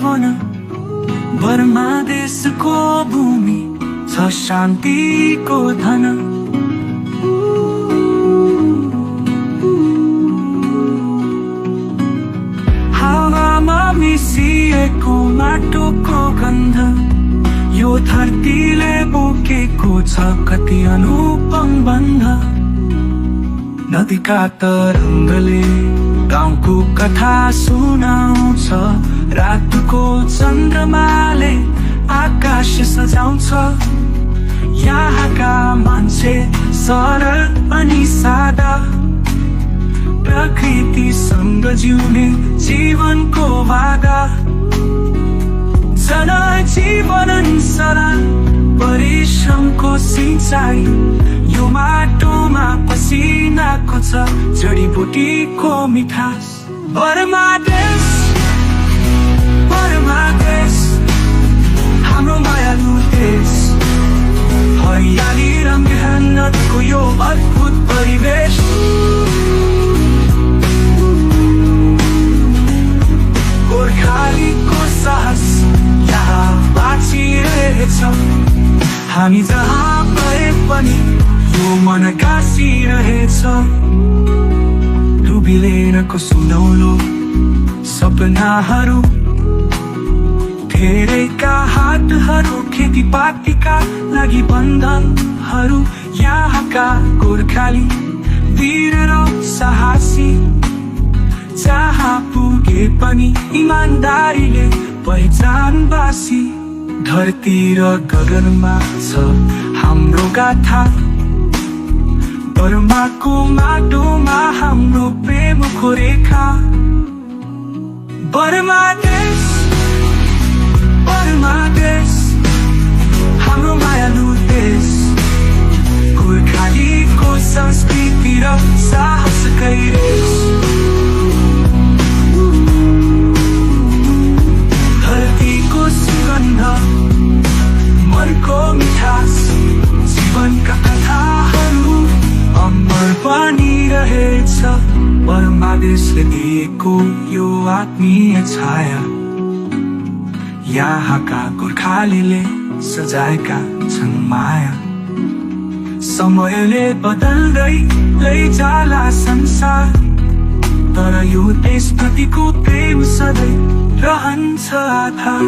मन बर्मा देशको भूमि छ शान्तिको धन। हावामा मिसिएको माटोको गन्ध यो धरतीले बोकेको छ कति अनुपम बन्ध। नदीका तरङ्गले गाउँको कथा सुनाउँछ, रातको चन्द्रमाले आकाश सजाउँछ। यहाँका मान्छे सरल अनि सादा, प्रकृतिसँग जिउने जीवनको वादा। जनजीवन सरल परिश्रमको सिंचाइ, यो माटोमा पसिनाको छ जडीबुटीको मिठास। बर्मा देश, बर्मा देश, हाम्रो मायालु देश। हरियाली र मेहनतको यो अद्भुत परिवेश। गोर्खालीको साहस यहाँ बाँचिरहेछ। हामी जहाँ गए पनि यो मन गाँसिरहेछ। डुबिलेरको सुनौलो सपनाहरू, धेरैका हातहरू खेतीपातीका लागि बन्धनहरू। यहाँका गोर्खाली वीर र साहसी, जहाँ पुगे पनि इमानदारीले पहिचानबासी। धरती र गगनमा छ हाम्रो गाथा, बर्माको माटोमा हाम्रो प्रेमको रेखा। बर्मा देश, बर्मा देश, हाम्रो मायालु देश। गोर्खालीको संस्कृति र साहसकै देश। धरतीको सुगन्ध, मनको मिठास, जीवनका कथाहरू अमर बनिरहेछ। बर्मा देशले दिएको यो आत्मीय छाया, यहाँका गोर्खालीले सजाएका छन् माया। समयले बदल्दै लैजाला संसार, तर यो देशप्रतिको प्रेम सधैँ रहन्छ आधार।